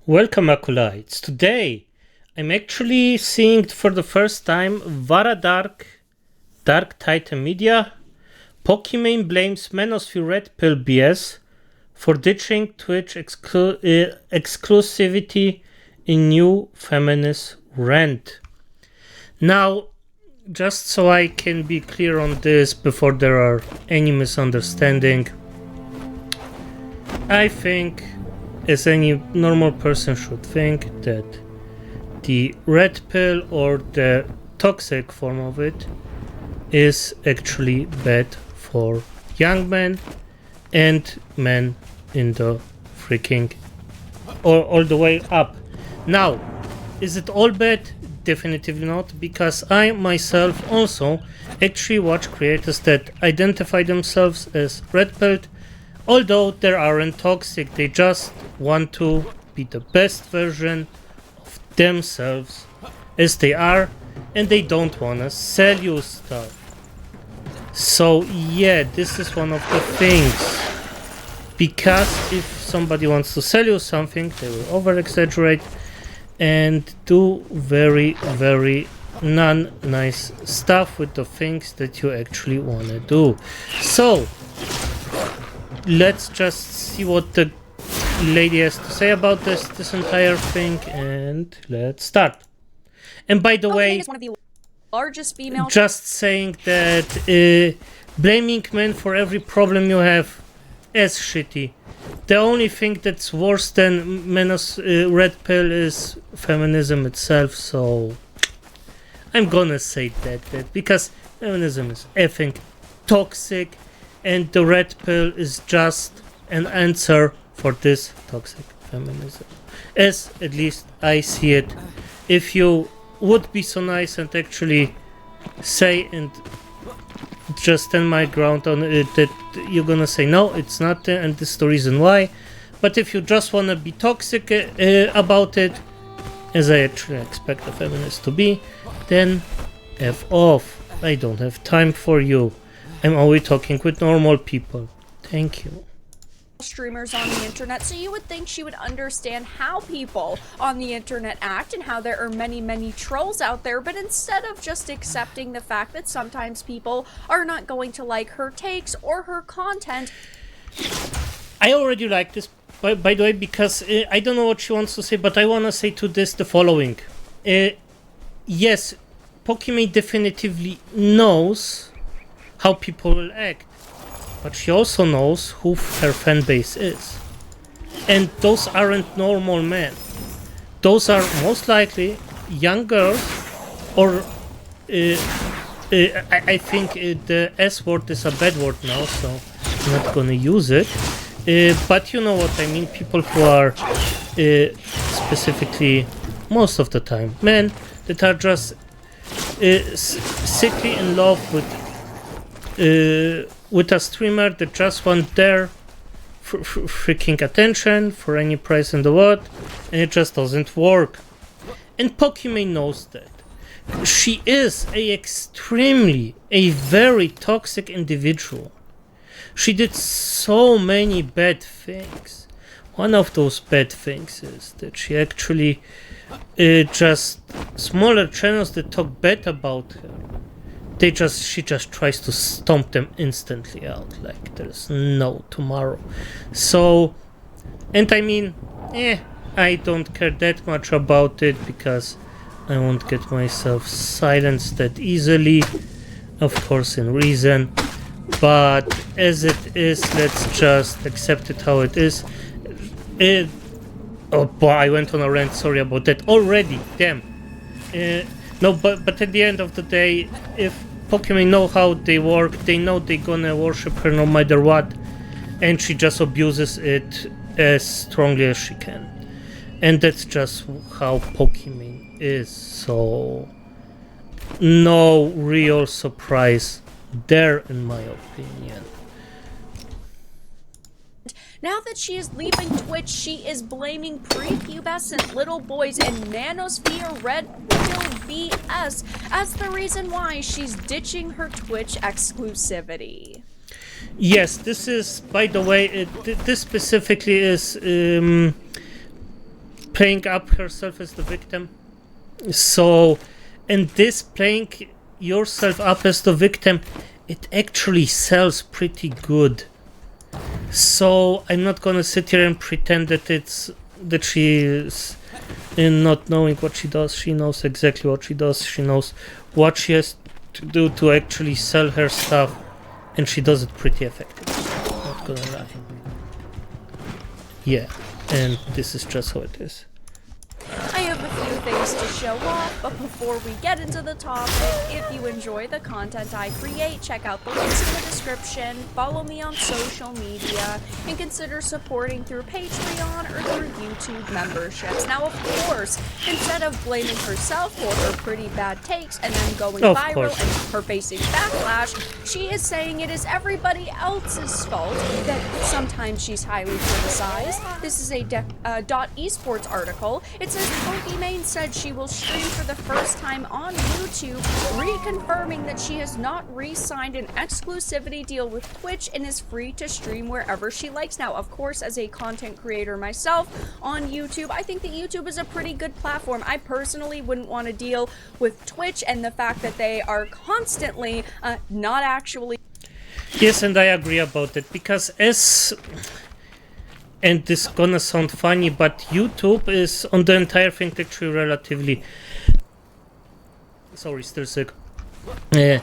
Welcome, acolytes. Today, I'm actually seeing for the first time Vara Dark Titan Media. Pokimane blames Manosphere Red Pill BS for ditching Twitch exclusivity in new Feminist Rant. Now, just so I can be clear on this before there are any misunderstanding, I think, as any normal person should think, that the red pill or the toxic form of it is actually bad for young men and men in the freaking or all the way up. Now, is it all bad? Definitely not, because I myself also actually watch creators that identify themselves as red pilled. Although they aren't toxic, they just want to be the best version of themselves as they are, and they don't want to sell you stuff. So yeah, this is one of the things, because if somebody wants to sell you something, they will over exaggerate and do very non-nice stuff with the things that you actually want to do. So let's just see what the lady has to say about this entire thing, and let's start. And by the way, is one of the largest female just saying that blaming men for every problem you have is shitty. The only thing that's worse than Menos red pill is feminism itself, so I'm gonna say that because feminism is effing toxic, and the red pill is just an answer for this toxic feminism, as at least I see it. If you would be so nice and actually say and just stand my ground on it, that you're gonna say no, it's not, and this is the reason why. But if you just wanna be toxic about it, as I actually expect a feminist to be, then F off. I don't have time for you. I'm only talking with normal people. Thank you. streamers on the internet, so you would think she would understand how people on the internet act and how there are many trolls out there, but instead of just accepting the fact that sometimes people are not going to like her takes or her content. I already like this, by the way, because I don't know what she wants to say, but I want to say to this the following. Yes, Pokimane definitively knows how people will act, but she also knows who her fan base is. And those aren't normal men. Those are most likely young girls, or I think the S word is a bad word now, so I'm not gonna use it. But you know what I mean, people who are specifically, most of the time, men that are just sickly in love with a streamer that just want their freaking attention for any price in the world, and it just doesn't work. And Pokimane knows that. She is a very toxic individual. She did so many bad things. One of those bad things is that she actually just smaller channels that talk bad about her, she just tries to stomp them instantly out like there's no tomorrow. So, and I mean, I don't care that much about it because I won't get myself silenced that easily, of course in reason, but as it is, let's just accept it how it is. Oh boy, I went on a rant, sorry about that already, damn. No, but at the end of the day, if Pokimane know how they work, they know they're gonna worship her no matter what, and she just abuses it as strongly as she can. And that's just how Pokimane is, so no real surprise there in my opinion. Now that she is leaving Twitch, she is blaming prepubescent little boys and Manosphere Red Pill BS as the reason why she's ditching her Twitch exclusivity. Yes, this is, by the way, this specifically is playing up herself as the victim. So, and this playing yourself up as the victim, it actually sells pretty good. So I'm not gonna sit here and pretend that she is not knowing what she does. She knows exactly what she does. She knows what she has to do to actually sell her stuff, and she does it pretty effectively. Not gonna lie. Yeah, and this is just how it is. I have a few things to show off, but before we get into the topic, if you enjoy the content I create, check out the links in the description, follow me on social media, and consider supporting through Patreon or through YouTube memberships. Now, of course, instead of blaming herself for her pretty bad takes and then going viral and her facing backlash, she is saying it is everybody else's fault that sometimes she's highly criticized. This is a .esports article. It says Pokimane said she will stream for the first time on YouTube, reconfirming that she has not re-signed an exclusivity deal with Twitch and is free to stream wherever she likes. Now, of course, as a content creator myself on YouTube, I think that YouTube is a pretty good platform. I personally wouldn't want to deal with Twitch and the fact that they are constantly not actually... Yes, and I agree about it, because and this gonna sound funny, but YouTube is on the entire thing actually relatively... Sorry, still sick. And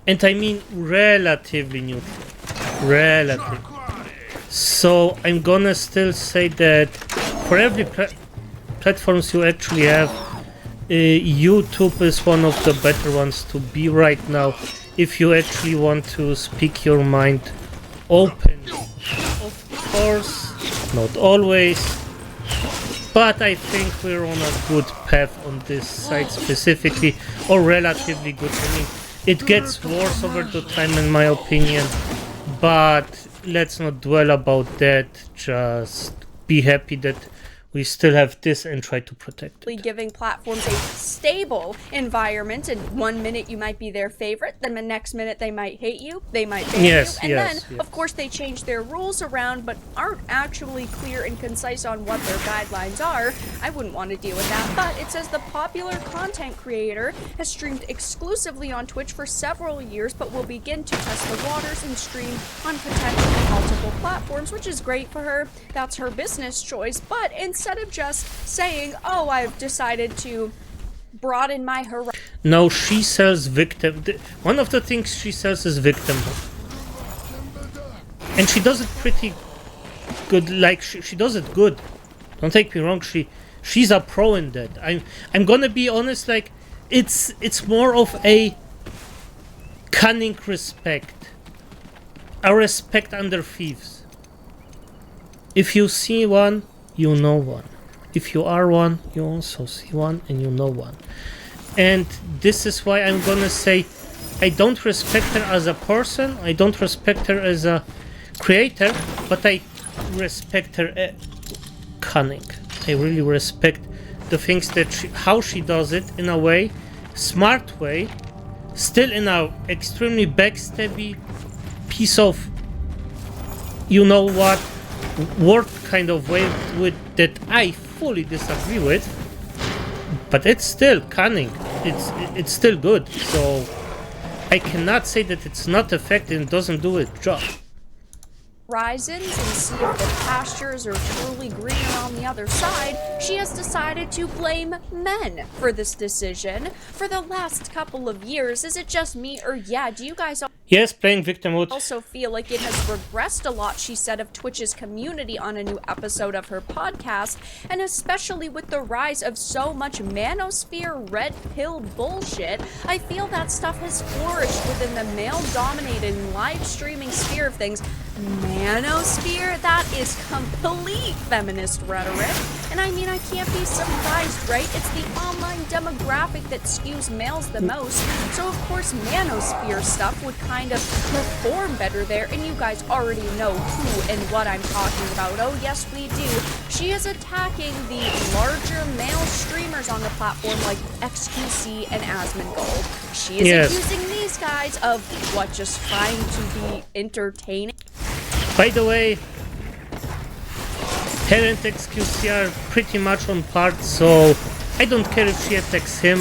I mean relatively neutral. Relatively. So I'm gonna still say that for every platforms you actually have, YouTube is one of the better ones to be right now if you actually want to speak your mind openly. Of course, not always, but I think we're on a good path on this site specifically, or relatively good. I mean, it gets worse over the time in my opinion, but let's not dwell about that. Just be happy that we still have this and try to protect it. Giving platforms a stable environment, and 1 minute you might be their favorite, then the next minute they might hate you, they might ban you, and then of course they change their rules around but aren't actually clear and concise on what their guidelines are. I wouldn't want to deal with that, but it says the popular content creator has streamed exclusively on Twitch for several years but will begin to test the waters and stream on potentially multiple platforms, which is great for her. That's her business choice, but instead of just saying, oh, I've decided to broaden my horizon. No, she sells victim. One of the things she sells is victimhood. And she does it pretty good. Like, she does it good. Don't take me wrong, she's a pro in that. I'm gonna be honest, like, it's more of a cunning respect. A respect under thieves. If you see one, you know one. If you are one, you also see one and you know one. And this is why I'm gonna say I don't respect her as a person, I don't respect her as a creator, but I respect her cunning. I really respect the things that how she does it in a way, smart way, still in a extremely backstabby piece of, you know what, word kind of way with that I fully disagree with, but it's still cunning. It's still good. So I cannot say that it's not effective and doesn't do its job. Horizons and see if the pastures are truly greener on the other side, she has decided to blame men for this decision. For the last couple of years, is it just me, or yeah, do you guys yes, playing victimhood also feel like it has regressed a lot, she said, of Twitch's community on a new episode of her podcast, and especially with the rise of so much Manosphere red pill bullshit, I feel that stuff has flourished within the male-dominated live streaming sphere of things. Manosphere? That is complete feminist rhetoric. And I mean, I can't be surprised, right? It's the online demographic that skews males the most. So of course Manosphere stuff would kind of perform better there, and you guys already know who and what I'm talking about. Oh yes, we do. She is attacking the larger male streamers on the platform like XQC and Asmongold. She is accusing these guys of what, just trying to be entertaining. By the way, Her and XQC are pretty much on par, so I don't care if she attacks him.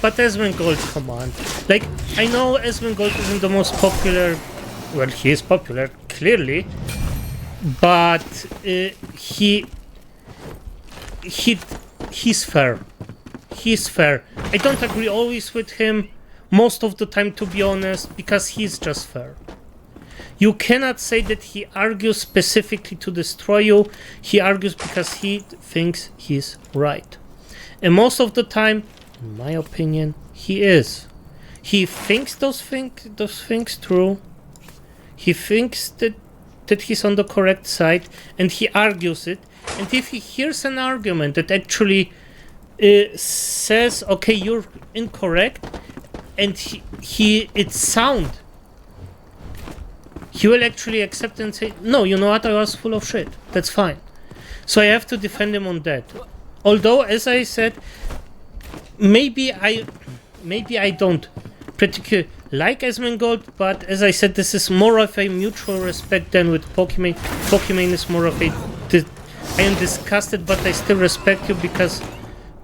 But Asmongold, come on. Like, I know Asmongold isn't the most popular. Well, he is popular, clearly. But he's fair. He's fair. I don't agree always with him, most of the time, to be honest, because he's just fair. You cannot say that he argues specifically to destroy you. He argues because he thinks he's right. And most of the time, in my opinion, he is. He thinks those things true. He thinks that he's on the correct side, and he argues it. And if he hears an argument that actually says, okay, you're incorrect, and it's sound, he will actually accept and say, no, you know what, I was full of shit. That's fine. So I have to defend him on that. Although, as I said, maybe I don't particularly like Asmongold, but as I said, this is more of a mutual respect than with Pokimane. Pokimane is more of a... I am disgusted, but I still respect you because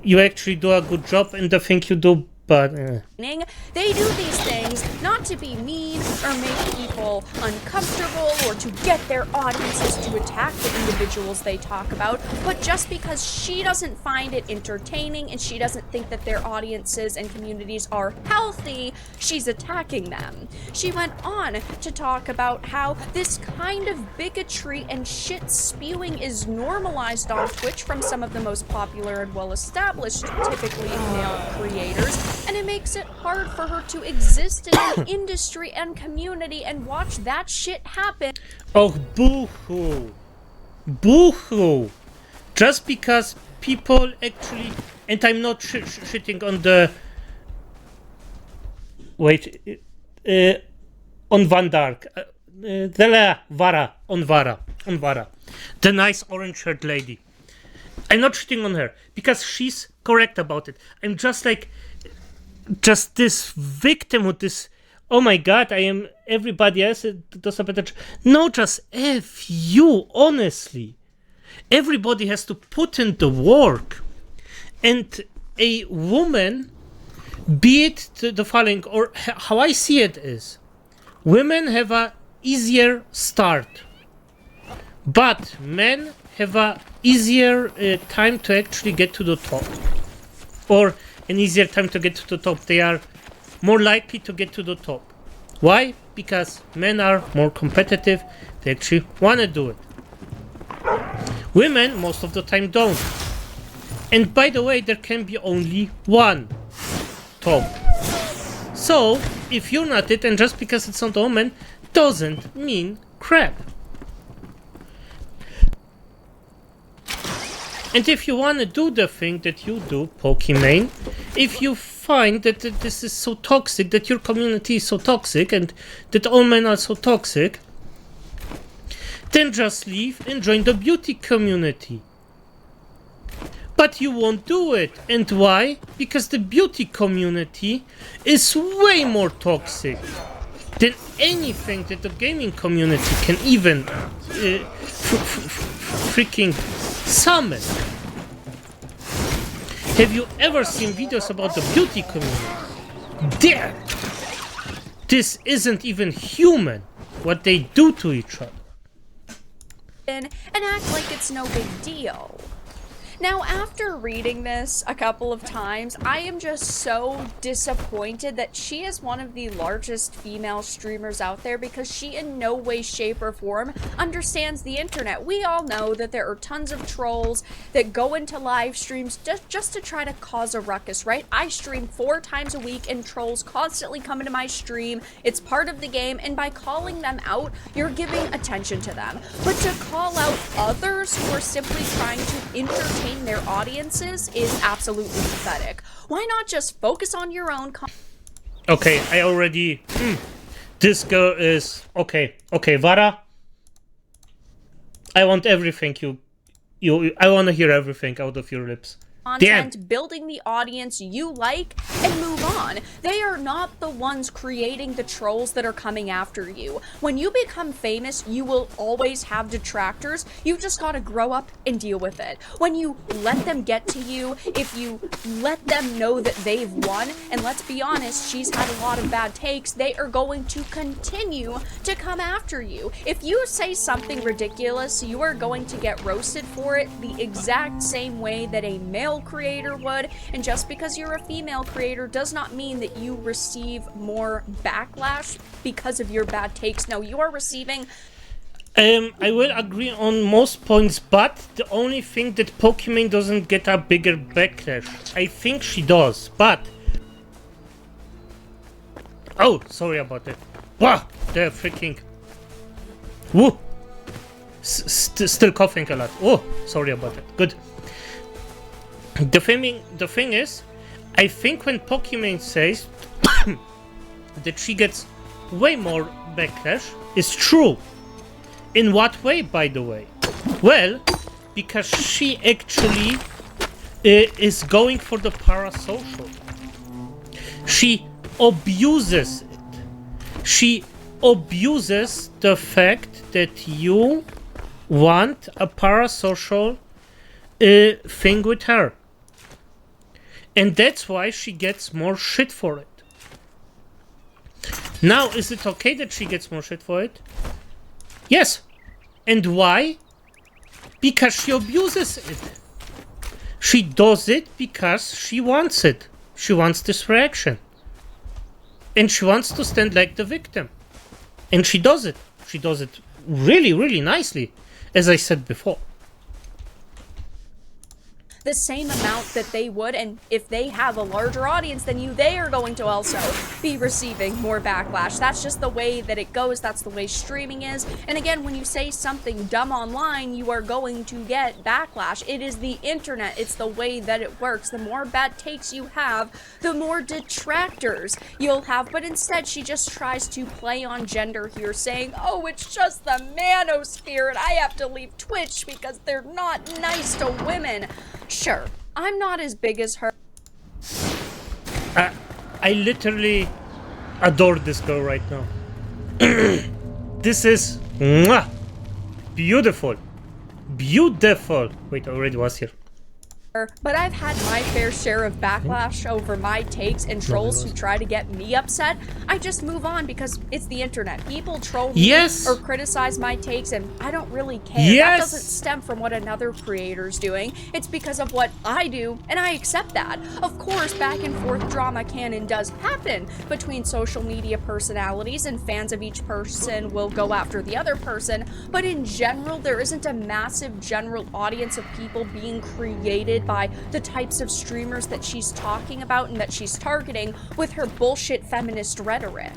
you actually do a good job in the thing you do, but... They do these things not to be mean or make people uncomfortable or to get their audiences to attack the individuals they talk about, but just because she doesn't find it entertaining and she doesn't think that their audiences and communities are healthy, she's attacking them. She went on to talk about how this kind of bigotry and shit spewing is normalized on Twitch from some of the most popular and well-established, typically male creators, and it makes it hard for her to exist in the industry and community and watch that shit happen. Oh, boo-hoo. Boo-hoo. Just because people actually... And I'm not shitting on the... Wait. On Van Dark. On Vara. The nice orange-haired lady. I'm not shitting on her because she's correct about it. I'm just like... Just this victimhood, this, oh my god, I am everybody else does a better job. No, just F you, honestly. Everybody has to put in the work. And a woman, be it the following, or how I see it is, women have a easier start. But men have a easier time to actually get to the top. Or an easier time to get to the top. They are more likely to get to the top. Why? Because men are more competitive. They actually want to do it. Women, most of the time, don't. And by the way, there can be only one top. So, if you're not it, and just because it's not a woman, doesn't mean crap. And if you want to do the thing that you do, Pokimane, if you find that this is so toxic, that your community is so toxic, and that all men are so toxic, then just leave and join the beauty community. But you won't do it. And why? Because the beauty community is way more toxic than anything that the gaming community can even freaking summon. Have you ever seen videos about the beauty community? There! This isn't even human, what they do to each other. And act like it's no big deal. Now, after reading this a couple of times, I am just so disappointed that she is one of the largest female streamers out there because she in no way, shape, or form understands the internet. We all know that there are tons of trolls that go into live streams just to try to cause a ruckus, right? I stream 4 times a week and trolls constantly come into my stream. It's part of the game, and by calling them out, you're giving attention to them. But to call out others who are simply trying to entertain their audiences is absolutely pathetic. Why not just focus on your own Okay, I already... This girl is... Okay, Vara. I want everything I want to hear everything out of your lips. content, building the audience you like, and move on. They are not the ones creating the trolls that are coming after you. When you become famous, you will always have detractors. You just gotta grow up and deal with it. When you let them get to you, if you let them know that they've won, and let's be honest, she's had a lot of bad takes, they are going to continue to come after you. If you say something ridiculous, you are going to get roasted for it the exact same way that a male creator would, and just because you're a female creator does not mean that you receive more backlash because of your bad takes. No, you are receiving... I will agree on most points, but the only thing that Pokimane doesn't get a bigger backlash. I think she does, but... Oh, sorry about that. Wow, they're freaking... Woo! Still coughing a lot. Oh, sorry about that. Good. The thing is, I think when Pokimane says that she gets way more backlash, it's true. In what way, by the way? Well, because she actually is going for the parasocial. She abuses it. She abuses the fact that you want a parasocial thing with her. And that's why she gets more shit for it. Now, is it okay that she gets more shit for it? Yes. And why? Because she abuses it. She does it because she wants it. She wants this reaction. And she wants to stand like the victim. And she does it. She does it really, really nicely, as I said before. The same amount that they would, and if they have a larger audience than you, they are going to also be receiving more backlash. That's just the way that it goes. That's the way streaming is. And again, when you say something dumb online, you are going to get backlash. It is the internet. It's the way that it works. The more bad takes you have, the more detractors you'll have. But instead, she just tries to play on gender here, saying, oh, it's just the Manosphere, and I have to leave Twitch because they're not nice to women. Sure, I'm not as big as her. I literally adore this girl right now. This is mwah, beautiful. Beautiful. Wait, I already was here. But I've had my fair share of backlash over my takes and trolls who try to get me upset. I just move on because it's the internet. People troll me or criticize my takes and I don't really care. That doesn't stem from what another creator's doing. It's because of what I do and I accept that. Of course, back and forth drama can and does happen between social media personalities and fans of each person will go after the other person. But in general, there isn't a massive general audience of people being created by the types of streamers that she's talking about and that she's targeting with her bullshit feminist rhetoric.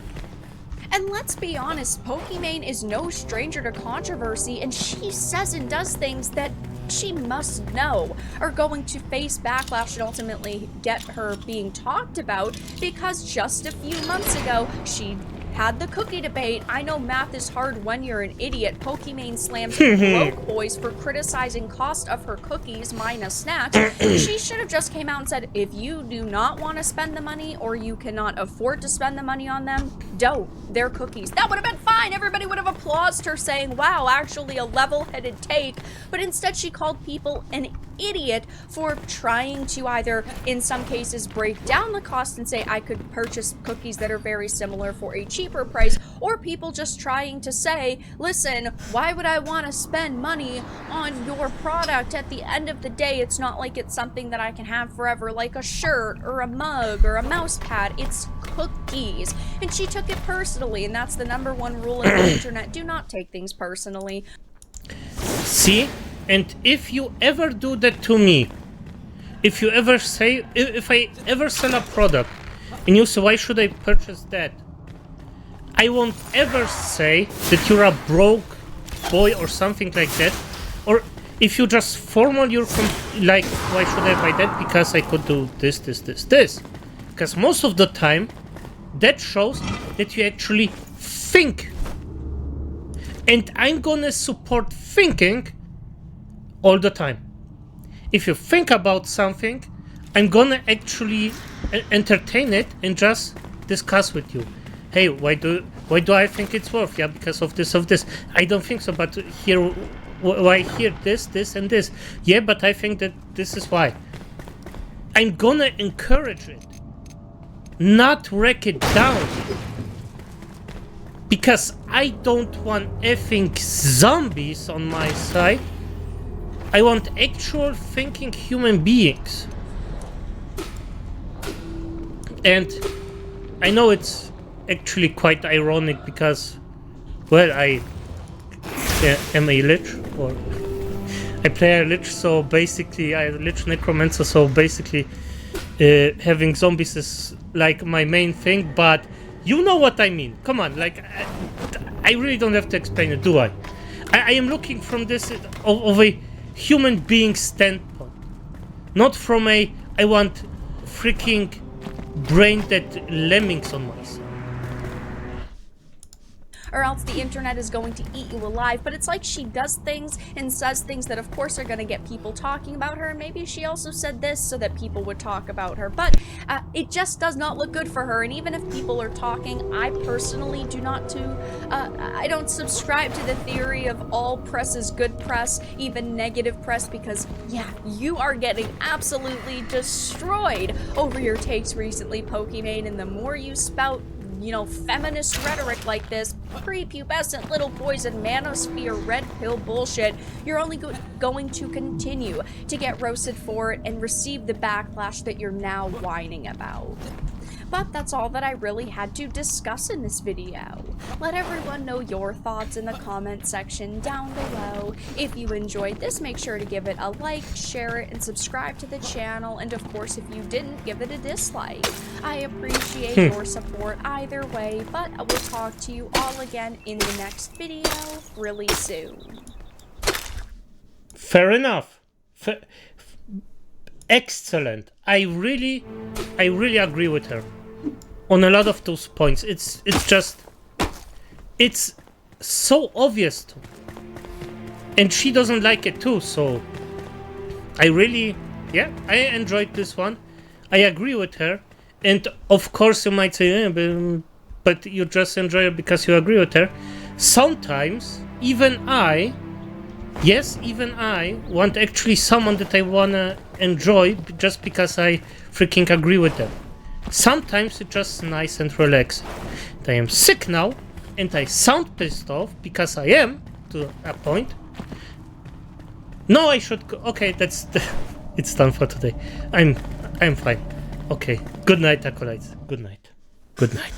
And let's be honest, Pokimane is no stranger to controversy, and she says and does things that she must know are going to face backlash and ultimately get her being talked about, because just a few months ago, she had the cookie debate. I know math is hard when you're an idiot. Pokimane slams broke boys for criticizing cost of her cookies minus snatch. She should have just came out and said, if you do not want to spend the money or you cannot afford to spend the money on them, don't. They're cookies. That would have been fine. Everybody would have applauded her saying, wow, actually a level-headed take. But instead she called people an idiot for trying to either, in some cases, break down the cost and say I could purchase cookies that are very similar for a cheaper price, or people just trying to say, listen, why would I want to spend money on your product? At the end of the day, it's not like it's something that I can have forever, like a shirt or a mug or a mouse pad. It's cookies. And she took it personally, and that's the #1 rule in the internet. Do not take things personally. See? And if you ever do that to me, if you ever say, if I ever sell a product and you say, why should I purchase that? I won't ever say that you're a broke boy or something like that. Or if you just formal your, like, why should I buy that? Because I could do this. Because most of the time, that shows that you actually think. And I'm gonna support thinking all the time. if you think about something, I'm gonna actually entertain it and just discuss with you. Hey, why do I think it's worth? Yeah, because of this, I don't think so, but here, why here, this, and this? Yeah, but I think that this is why. I'm gonna encourage it, not wreck it down. Because I don't want effing zombies on my side. I want actual thinking human beings. And I know it's actually quite ironic because, well, I am a Lich, or I play a Lich, so basically I Lich Necromancer, so basically having zombies is like my main thing, but you know what I mean. Come on, like, I really don't have to explain it, do I? I am looking from this of a human being standpoint, not from a I want freaking brain dead lemmings on my side. Or else the internet is going to eat you alive. But it's like she does things and says things that of course are going to get people talking about her. And maybe she also said this so that people would talk about her. But it just does not look good for her. And even if people are talking, I personally do not I don't subscribe to the theory of all press is good press, even negative press, because yeah, you are getting absolutely destroyed over your takes recently, Pokimane. And the more you spout, you know, feminist rhetoric like this, prepubescent little poison manosphere red pill bullshit, you're only going to continue to get roasted for it and receive the backlash that you're now whining about. But that's all that I really had to discuss in this video. Let everyone know your thoughts in the comment section down below. If you enjoyed this, make sure to give it a like, share it, and subscribe to the channel. And of course, if you didn't, give it a dislike. I appreciate your support either way, but I will talk to you all again in the next video really soon. Fair enough. Excellent. I really agree with her on a lot of those points. It's so obvious to me. And she doesn't like it too, so I enjoyed this one. I agree with her. And of course you might say, but you just enjoy it because you agree with her. Sometimes even I want actually someone that I wanna enjoy just because I freaking agree with them. Sometimes it's just nice and relaxing. I am sick now, and I sound pissed off because I am, to a point. No, I should go. Okay, it's done for today. I'm fine. Okay, good night, acolytes. Good night. Good night.